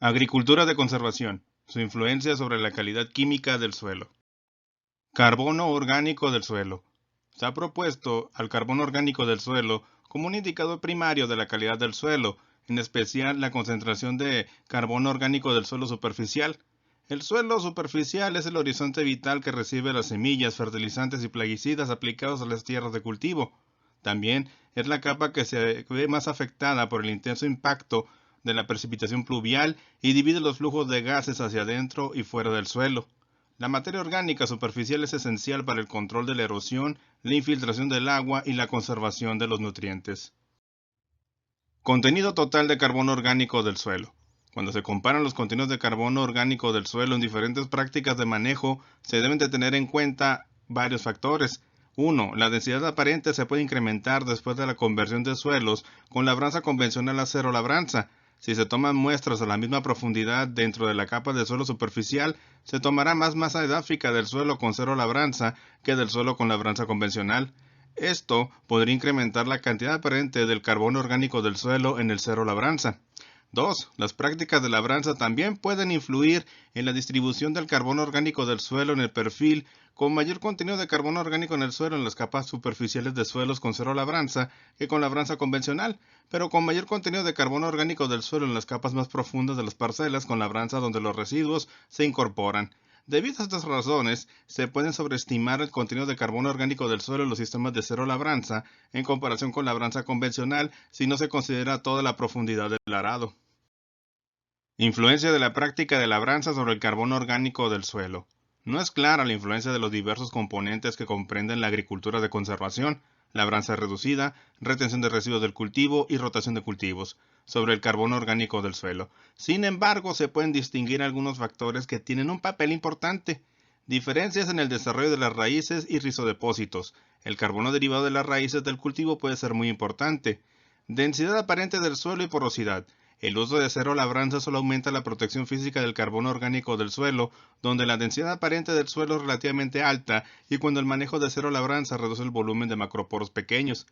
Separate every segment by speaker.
Speaker 1: Agricultura de conservación. Su influencia sobre la calidad química del suelo. Carbono orgánico del suelo. Se ha propuesto al carbono orgánico del suelo como un indicador primario de la calidad del suelo, en especial la concentración de carbono orgánico del suelo superficial. El suelo superficial es el horizonte vital que recibe las semillas, fertilizantes y plaguicidas aplicados a las tierras de cultivo. También es la capa que se ve más afectada por el intenso impacto de la precipitación pluvial y divide los flujos de gases hacia adentro y fuera del suelo. La materia orgánica superficial es esencial para el control de la erosión, la infiltración del agua y la conservación de los nutrientes. Contenido total de carbono orgánico del suelo. Cuando se comparan los contenidos de carbono orgánico del suelo en diferentes prácticas de manejo, se deben de tener en cuenta varios factores. 1. La densidad aparente se puede incrementar después de la conversión de suelos con labranza convencional a cero labranza. Si se toman muestras a la misma profundidad dentro de la capa de suelo superficial, se tomará más masa edáfica del suelo con cero labranza que del suelo con labranza convencional. Esto podría incrementar la cantidad aparente del carbono orgánico del suelo en el cero labranza. 2. Las prácticas de labranza también pueden influir en la distribución del carbono orgánico del suelo en el perfil, con mayor contenido de carbono orgánico en el suelo en las capas superficiales de suelos con cero labranza que con labranza convencional, pero con mayor contenido de carbono orgánico del suelo en las capas más profundas de las parcelas con labranza donde los residuos se incorporan. Debido a estas razones, se pueden sobreestimar el contenido de carbono orgánico del suelo en los sistemas de cero labranza en comparación con labranza convencional si no se considera toda la profundidad del arado. Influencia de la práctica de labranza sobre el carbono orgánico del suelo. No es clara la influencia de los diversos componentes que comprenden la agricultura de conservación, labranza reducida, retención de residuos del cultivo y rotación de cultivos, sobre el carbono orgánico del suelo. Sin embargo, se pueden distinguir algunos factores que tienen un papel importante. Diferencias en el desarrollo de las raíces y rizodepósitos. El carbono derivado de las raíces del cultivo puede ser muy importante. Densidad aparente del suelo y porosidad. El uso de cero labranza solo aumenta la protección física del carbono orgánico del suelo, donde la densidad aparente del suelo es relativamente alta y cuando el manejo de cero labranza reduce el volumen de macroporos pequeños.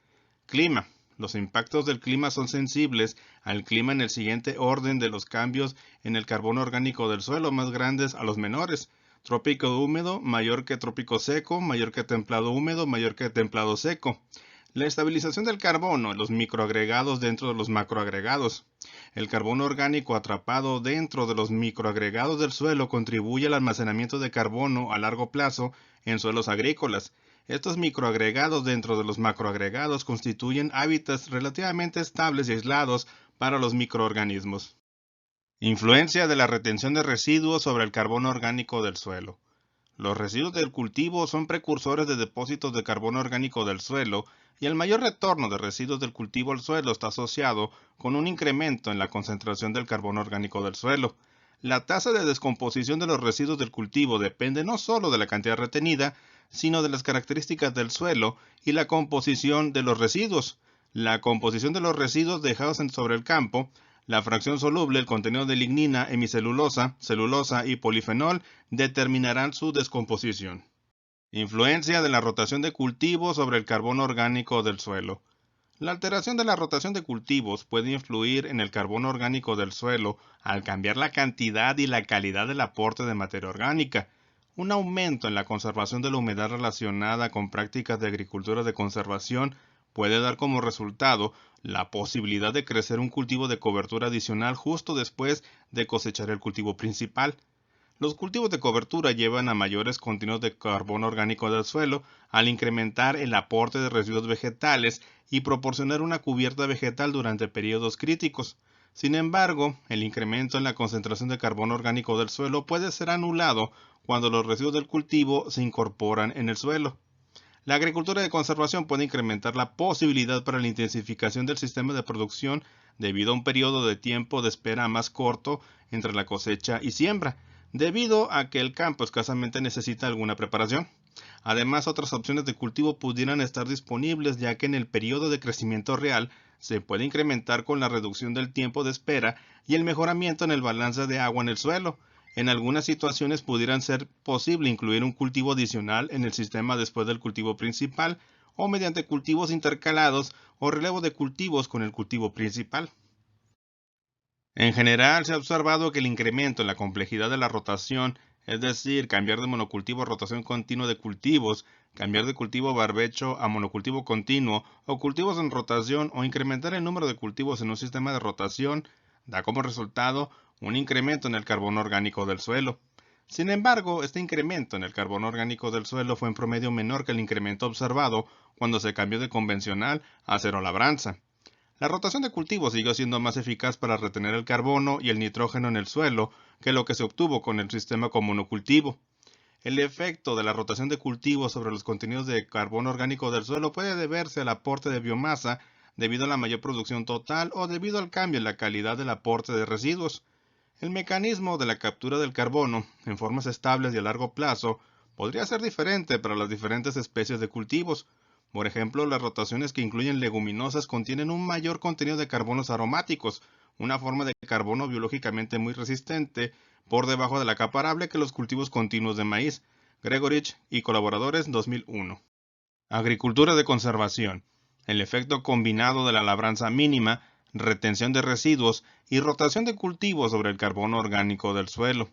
Speaker 1: Clima. Los impactos del clima son sensibles al clima en el siguiente orden de los cambios en el carbono orgánico del suelo, más grandes a los menores. Trópico húmedo, mayor que trópico seco, mayor que templado húmedo, mayor que templado seco. La estabilización del carbono en los microagregados dentro de los macroagregados. El carbono orgánico atrapado dentro de los microagregados del suelo contribuye al almacenamiento de carbono a largo plazo en suelos agrícolas. Estos microagregados dentro de los macroagregados constituyen hábitats relativamente estables y aislados para los microorganismos. Influencia de la retención de residuos sobre el carbono orgánico del suelo. Los residuos del cultivo son precursores de depósitos de carbono orgánico del suelo y el mayor retorno de residuos del cultivo al suelo está asociado con un incremento en la concentración del carbono orgánico del suelo. La tasa de descomposición de los residuos del cultivo depende no solo de la cantidad retenida, sino de las características del suelo y la composición de los residuos. La composición de los residuos dejados sobre el campo, la fracción soluble, el contenido de lignina, hemicelulosa, celulosa y polifenol determinarán su descomposición. Influencia de la rotación de cultivos sobre el carbono orgánico del suelo. La alteración de la rotación de cultivos puede influir en el carbono orgánico del suelo al cambiar la cantidad y la calidad del aporte de materia orgánica. Un aumento en la conservación de la humedad relacionada con prácticas de agricultura de conservación puede dar como resultado la posibilidad de crecer un cultivo de cobertura adicional justo después de cosechar el cultivo principal. Los cultivos de cobertura llevan a mayores contenidos de carbono orgánico del suelo al incrementar el aporte de residuos vegetales y proporcionar una cubierta vegetal durante periodos críticos. Sin embargo, el incremento en la concentración de carbono orgánico del suelo puede ser anulado cuando los residuos del cultivo se incorporan en el suelo. La agricultura de conservación puede incrementar la posibilidad para la intensificación del sistema de producción debido a un periodo de tiempo de espera más corto entre la cosecha y siembra, debido a que el campo escasamente necesita alguna preparación. Además, otras opciones de cultivo pudieran estar disponibles ya que en el periodo de crecimiento real se puede incrementar con la reducción del tiempo de espera y el mejoramiento en el balance de agua en el suelo. En algunas situaciones pudiera ser posible incluir un cultivo adicional en el sistema después del cultivo principal o mediante cultivos intercalados o relevo de cultivos con el cultivo principal. En general, se ha observado que el incremento en la complejidad de la rotación, es decir, cambiar de monocultivo a rotación continua de cultivos, cambiar de cultivo barbecho a monocultivo continuo, o cultivos en rotación, o incrementar el número de cultivos en un sistema de rotación, da como resultado un incremento en el carbono orgánico del suelo. Sin embargo, este incremento en el carbono orgánico del suelo fue en promedio menor que el incremento observado cuando se cambió de convencional a cero labranza. La rotación de cultivos siguió siendo más eficaz para retener el carbono y el nitrógeno en el suelo que lo que se obtuvo con el sistema con monocultivo. El efecto de la rotación de cultivos sobre los contenidos de carbono orgánico del suelo puede deberse al aporte de biomasa debido a la mayor producción total o debido al cambio en la calidad del aporte de residuos. El mecanismo de la captura del carbono en formas estables y a largo plazo podría ser diferente para las diferentes especies de cultivos. Por ejemplo, las rotaciones que incluyen leguminosas contienen un mayor contenido de carbonos aromáticos, una forma de carbono biológicamente muy resistente, por debajo de la capa arable que los cultivos continuos de maíz. Gregorich y colaboradores 2001. Agricultura de conservación. El efecto combinado de la labranza mínima, retención de residuos y rotación de cultivos sobre el carbono orgánico del suelo.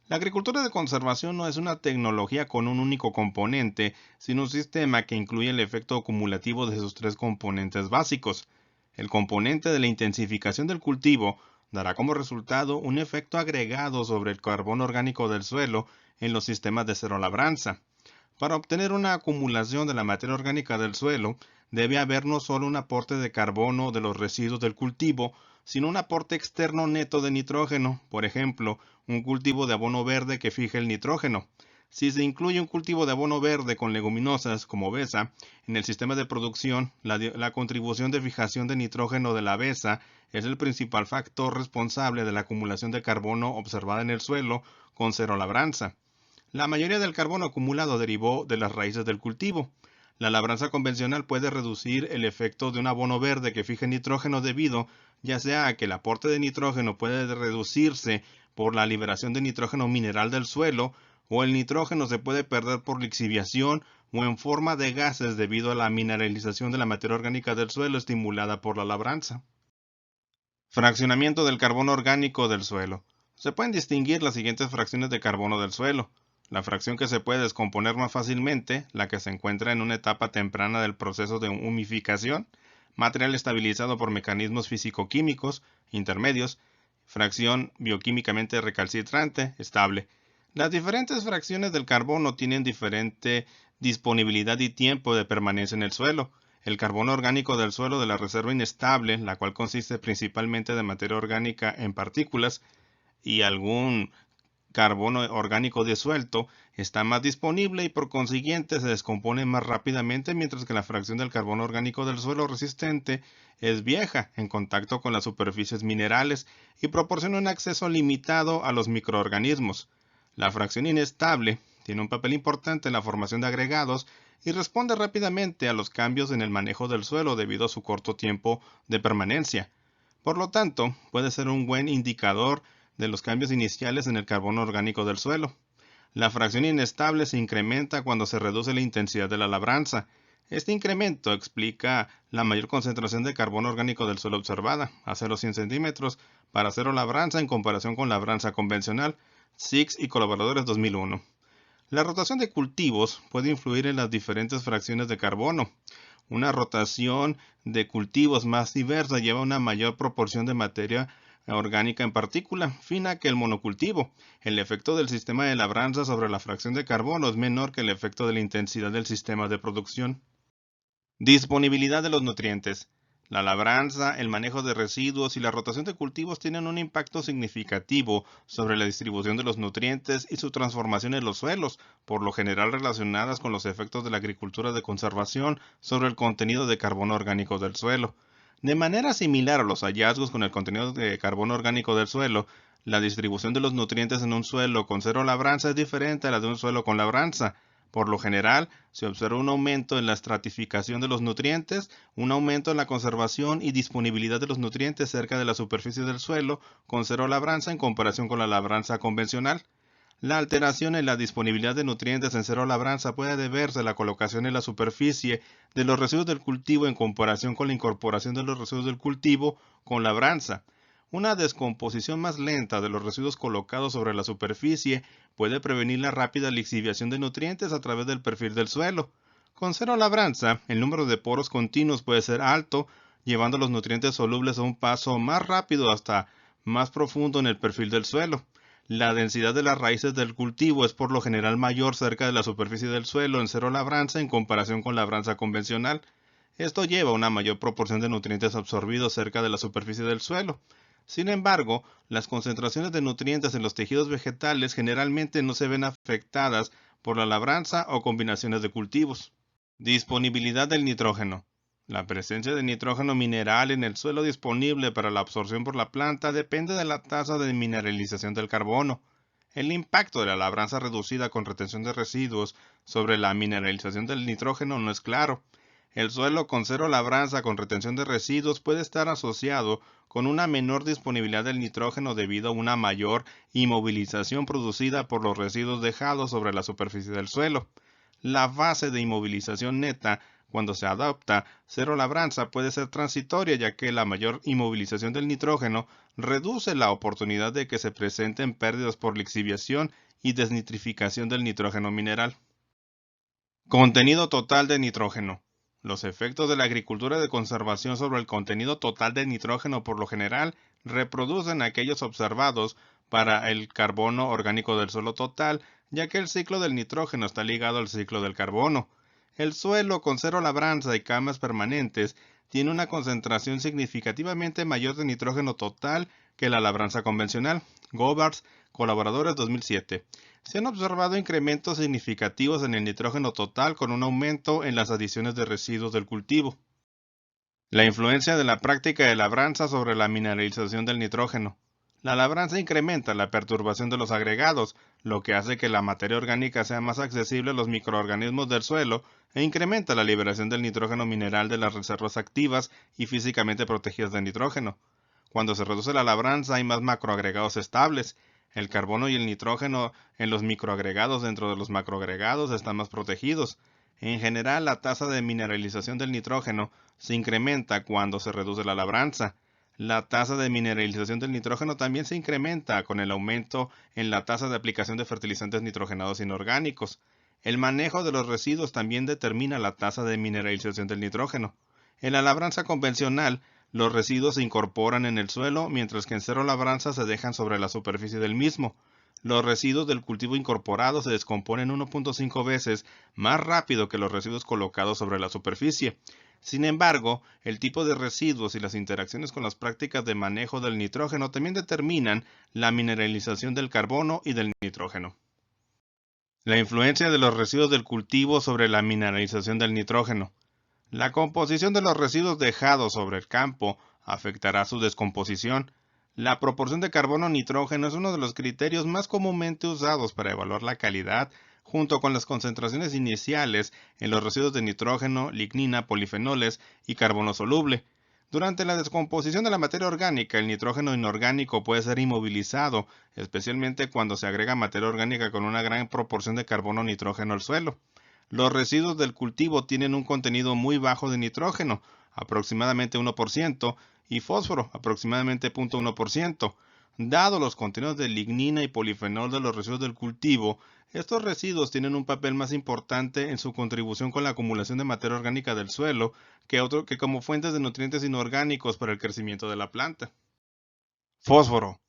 Speaker 1: La agricultura de conservación no es una tecnología con un único componente, sino un sistema que incluye el efecto acumulativo de sus tres componentes básicos. El componente de la intensificación del cultivo dará como resultado un efecto agregado sobre el carbono orgánico del suelo en los sistemas de cero labranza. Para obtener una acumulación de la materia orgánica del suelo, debe haber no solo un aporte de carbono de los residuos del cultivo, sino un aporte externo neto de nitrógeno, por ejemplo, un cultivo de abono verde que fije el nitrógeno. Si se incluye un cultivo de abono verde con leguminosas, como besa, en el sistema de producción, la contribución de fijación de nitrógeno de la besa es el principal factor responsable de la acumulación de carbono observada en el suelo con cero labranza. La mayoría del carbono acumulado derivó de las raíces del cultivo. La labranza convencional puede reducir el efecto de un abono verde que fije nitrógeno debido ya sea a que el aporte de nitrógeno puede reducirse por la liberación de nitrógeno mineral del suelo, o el nitrógeno se puede perder por lixiviación o en forma de gases debido a la mineralización de la materia orgánica del suelo estimulada por la labranza. Fraccionamiento del carbono orgánico del suelo. Se pueden distinguir las siguientes fracciones de carbono del suelo. La fracción que se puede descomponer más fácilmente, la que se encuentra en una etapa temprana del proceso de humificación, material estabilizado por mecanismos físico-químicos, intermedios, fracción bioquímicamente recalcitrante, estable. Las diferentes fracciones del carbono tienen diferente disponibilidad y tiempo de permanencia en el suelo. El carbono orgánico del suelo de la reserva inestable, la cual consiste principalmente de materia orgánica en partículas y algún carbono orgánico disuelto, está más disponible y por consiguiente se descompone más rápidamente, mientras que la fracción del carbono orgánico del suelo resistente es vieja en contacto con las superficies minerales y proporciona un acceso limitado a los microorganismos. La fracción inestable tiene un papel importante en la formación de agregados y responde rápidamente a los cambios en el manejo del suelo debido a su corto tiempo de permanencia. Por lo tanto, puede ser un buen indicador de los cambios iniciales en el carbono orgánico del suelo. La fracción inestable se incrementa cuando se reduce la intensidad de la labranza. Este incremento explica la mayor concentración de carbono orgánico del suelo observada, a 0,100 centímetros, para cero labranza en comparación con labranza convencional, Six y colaboradores 2001. La rotación de cultivos puede influir en las diferentes fracciones de carbono. Una rotación de cultivos más diversa lleva una mayor proporción de materia orgánica en partícula fina que el monocultivo. El efecto del sistema de labranza sobre la fracción de carbono es menor que el efecto de la intensidad del sistema de producción. Disponibilidad de los nutrientes. La labranza, el manejo de residuos y la rotación de cultivos tienen un impacto significativo sobre la distribución de los nutrientes y su transformación en los suelos, por lo general relacionadas con los efectos de la agricultura de conservación sobre el contenido de carbono orgánico del suelo. De manera similar a los hallazgos con el contenido de carbono orgánico del suelo, la distribución de los nutrientes en un suelo con cero labranza es diferente a la de un suelo con labranza. Por lo general, se observa un aumento en la estratificación de los nutrientes, un aumento en la conservación y disponibilidad de los nutrientes cerca de la superficie del suelo, con cero labranza en comparación con la labranza convencional. La alteración en la disponibilidad de nutrientes en cero labranza puede deberse a la colocación en la superficie de los residuos del cultivo en comparación con la incorporación de los residuos del cultivo con labranza. Una descomposición más lenta de los residuos colocados sobre la superficie puede prevenir la rápida lixiviación de nutrientes a través del perfil del suelo. Con cero labranza, el número de poros continuos puede ser alto, llevando los nutrientes solubles a un paso más rápido hasta más profundo en el perfil del suelo. La densidad de las raíces del cultivo es por lo general mayor cerca de la superficie del suelo en cero labranza en comparación con labranza convencional. Esto lleva a una mayor proporción de nutrientes absorbidos cerca de la superficie del suelo. Sin embargo, las concentraciones de nutrientes en los tejidos vegetales generalmente no se ven afectadas por la labranza o combinaciones de cultivos. Disponibilidad del nitrógeno. La presencia de nitrógeno mineral en el suelo disponible para la absorción por la planta depende de la tasa de mineralización del carbono. El impacto de la labranza reducida con retención de residuos sobre la mineralización del nitrógeno no es claro. El suelo con cero labranza con retención de residuos puede estar asociado con una menor disponibilidad del nitrógeno debido a una mayor inmovilización producida por los residuos dejados sobre la superficie del suelo. La fase de inmovilización neta, cuando se adopta cero labranza, puede ser transitoria, ya que la mayor inmovilización del nitrógeno reduce la oportunidad de que se presenten pérdidas por lixiviación y desnitrificación del nitrógeno mineral. Contenido total de nitrógeno. Los efectos de la agricultura de conservación sobre el contenido total de nitrógeno por lo general reproducen aquellos observados para el carbono orgánico del suelo total, ya que el ciclo del nitrógeno está ligado al ciclo del carbono. El suelo con cero labranza y camas permanentes tiene una concentración significativamente mayor de nitrógeno total que la labranza convencional. Gobards, colaboradores 2007. Se han observado incrementos significativos en el nitrógeno total con un aumento en las adiciones de residuos del cultivo. La influencia de la práctica de labranza sobre la mineralización del nitrógeno. La labranza incrementa la perturbación de los agregados, lo que hace que la materia orgánica sea más accesible a los microorganismos del suelo e incrementa la liberación del nitrógeno mineral de las reservas activas y físicamente protegidas de nitrógeno. Cuando se reduce la labranza hay más macroagregados estables. El carbono y el nitrógeno en los microagregados dentro de los macroagregados están más protegidos. En general, la tasa de mineralización del nitrógeno se incrementa cuando se reduce la labranza. La tasa de mineralización del nitrógeno también se incrementa con el aumento en la tasa de aplicación de fertilizantes nitrogenados inorgánicos. El manejo de los residuos también determina la tasa de mineralización del nitrógeno. En la labranza convencional, los residuos se incorporan en el suelo, mientras que en cero labranza se dejan sobre la superficie del mismo. Los residuos del cultivo incorporado se descomponen 1.5 veces más rápido que los residuos colocados sobre la superficie. Sin embargo, el tipo de residuos y las interacciones con las prácticas de manejo del nitrógeno también determinan la mineralización del carbono y del nitrógeno. La influencia de los residuos del cultivo sobre la mineralización del nitrógeno. La composición de los residuos dejados sobre el campo afectará su descomposición. La proporción de carbono-nitrógeno es uno de los criterios más comúnmente usados para evaluar la calidad, junto con las concentraciones iniciales en los residuos de nitrógeno, lignina, polifenoles y carbono soluble. Durante la descomposición de la materia orgánica, el nitrógeno inorgánico puede ser inmovilizado, especialmente cuando se agrega materia orgánica con una gran proporción de carbono-nitrógeno al suelo. Los residuos del cultivo tienen un contenido muy bajo de nitrógeno, aproximadamente 1%, y fósforo, aproximadamente 0.1%. Dado los contenidos de lignina y polifenol de los residuos del cultivo, estos residuos tienen un papel más importante en su contribución con la acumulación de materia orgánica del suelo que como fuentes de nutrientes inorgánicos para el crecimiento de la planta. Fósforo.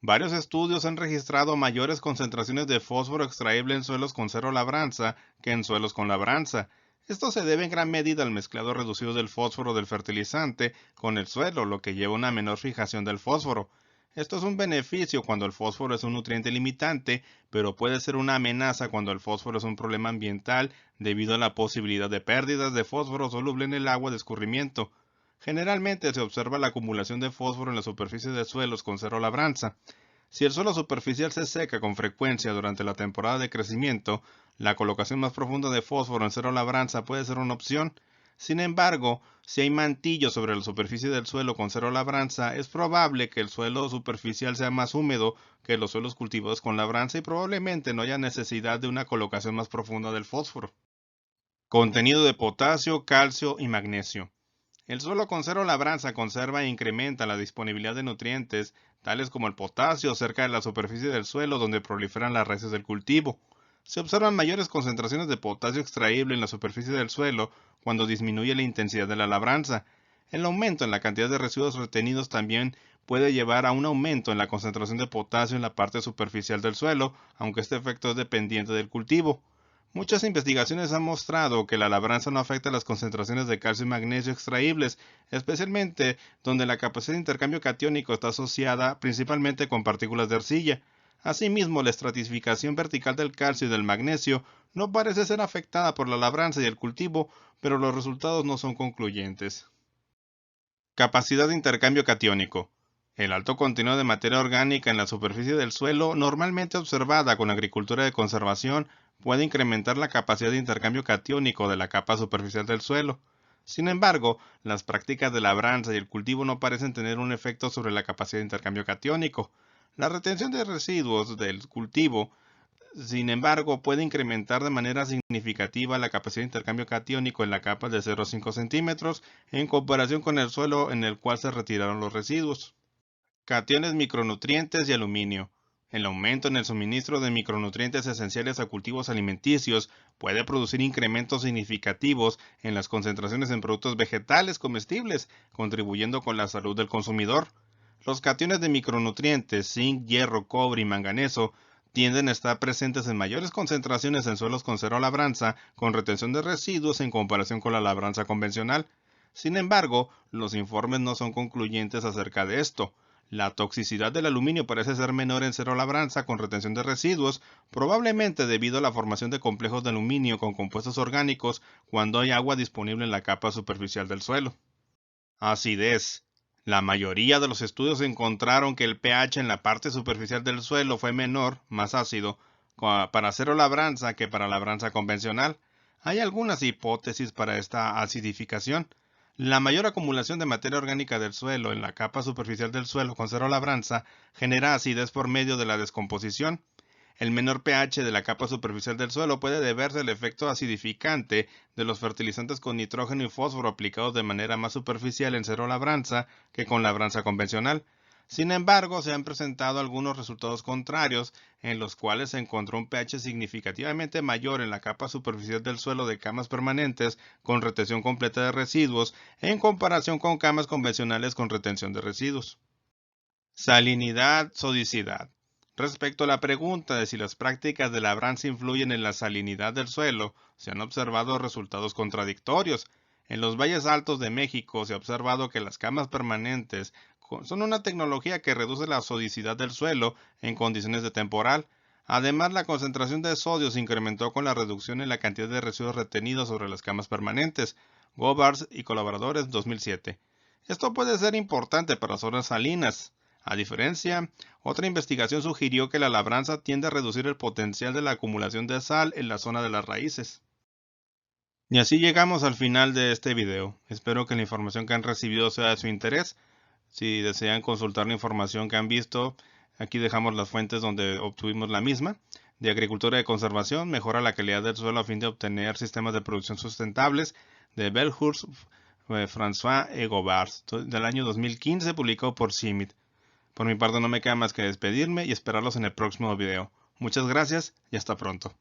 Speaker 1: Varios estudios han registrado mayores concentraciones de fósforo extraíble en suelos con cero labranza que en suelos con labranza. Esto se debe en gran medida al mezclado reducido del fósforo del fertilizante con el suelo, lo que lleva a una menor fijación del fósforo. Esto es un beneficio cuando el fósforo es un nutriente limitante, pero puede ser una amenaza cuando el fósforo es un problema ambiental debido a la posibilidad de pérdidas de fósforo soluble en el agua de escurrimiento. Generalmente se observa la acumulación de fósforo en la superficie de suelos con cero labranza. Si el suelo superficial se seca con frecuencia durante la temporada de crecimiento, la colocación más profunda de fósforo en cero labranza puede ser una opción. Sin embargo, si hay mantillo sobre la superficie del suelo con cero labranza, es probable que el suelo superficial sea más húmedo que los suelos cultivados con labranza y probablemente no haya necesidad de una colocación más profunda del fósforo. Contenido de potasio, calcio y magnesio. El suelo con cero labranza conserva e incrementa la disponibilidad de nutrientes, tales como el potasio, cerca de la superficie del suelo donde proliferan las raíces del cultivo. Se observan mayores concentraciones de potasio extraíble en la superficie del suelo cuando disminuye la intensidad de la labranza. El aumento en la cantidad de residuos retenidos también puede llevar a un aumento en la concentración de potasio en la parte superficial del suelo, aunque este efecto es dependiente del cultivo. Muchas investigaciones han mostrado que la labranza no afecta las concentraciones de calcio y magnesio extraíbles, especialmente donde la capacidad de intercambio catiónico está asociada principalmente con partículas de arcilla. Asimismo, la estratificación vertical del calcio y del magnesio no parece ser afectada por la labranza y el cultivo, pero los resultados no son concluyentes. Capacidad de intercambio catiónico. El alto contenido de materia orgánica en la superficie del suelo, normalmente observada con agricultura de conservación, puede incrementar la capacidad de intercambio catiónico de la capa superficial del suelo. Sin embargo, las prácticas de labranza y el cultivo no parecen tener un efecto sobre la capacidad de intercambio catiónico. La retención de residuos del cultivo, sin embargo, puede incrementar de manera significativa la capacidad de intercambio catiónico en la capa de 0,5 centímetros en comparación con el suelo en el cual se retiraron los residuos. Cationes, micronutrientes y aluminio. El aumento en el suministro de micronutrientes esenciales a cultivos alimenticios puede producir incrementos significativos en las concentraciones en productos vegetales comestibles, contribuyendo con la salud del consumidor. Los cationes de micronutrientes, zinc, hierro, cobre y manganeso, tienden a estar presentes en mayores concentraciones en suelos con cero labranza, con retención de residuos en comparación con la labranza convencional. Sin embargo, los informes no son concluyentes acerca de esto. La toxicidad del aluminio parece ser menor en cero labranza con retención de residuos, probablemente debido a la formación de complejos de aluminio con compuestos orgánicos cuando hay agua disponible en la capa superficial del suelo. Acidez. La mayoría de los estudios encontraron que el pH en la parte superficial del suelo fue menor, más ácido, para cero labranza que para labranza convencional. Hay algunas hipótesis para esta acidificación. La mayor acumulación de materia orgánica del suelo en la capa superficial del suelo con cero labranza genera acidez por medio de la descomposición. El menor pH de la capa superficial del suelo puede deberse al efecto acidificante de los fertilizantes con nitrógeno y fósforo aplicados de manera más superficial en cero labranza que con labranza convencional. Sin embargo, se han presentado algunos resultados contrarios en los cuales se encontró un pH significativamente mayor en la capa superficial del suelo de camas permanentes con retención completa de residuos en comparación con camas convencionales con retención de residuos. Salinidad, sodicidad. Respecto a la pregunta de si las prácticas de labranza influyen en la salinidad del suelo, se han observado resultados contradictorios. En los valles altos de México se ha observado que las camas permanentes son una tecnología que reduce la sodicidad del suelo en condiciones de temporal. Además, la concentración de sodio se incrementó con la reducción en la cantidad de residuos retenidos sobre las camas permanentes. Gobards y colaboradores 2007. Esto puede ser importante para zonas salinas. A diferencia, otra investigación sugirió que la labranza tiende a reducir el potencial de la acumulación de sal en la zona de las raíces. Y así llegamos al final de este video. Espero que la información que han recibido sea de su interés. Si desean consultar la información que han visto, aquí dejamos las fuentes donde obtuvimos la misma. De agricultura de conservación, mejora la calidad del suelo a fin de obtener sistemas de producción sustentables, de Belhurst, François et Gobard, del año 2015, publicado por CIMMYT. Por mi parte no me queda más que despedirme y esperarlos en el próximo video. Muchas gracias y hasta pronto.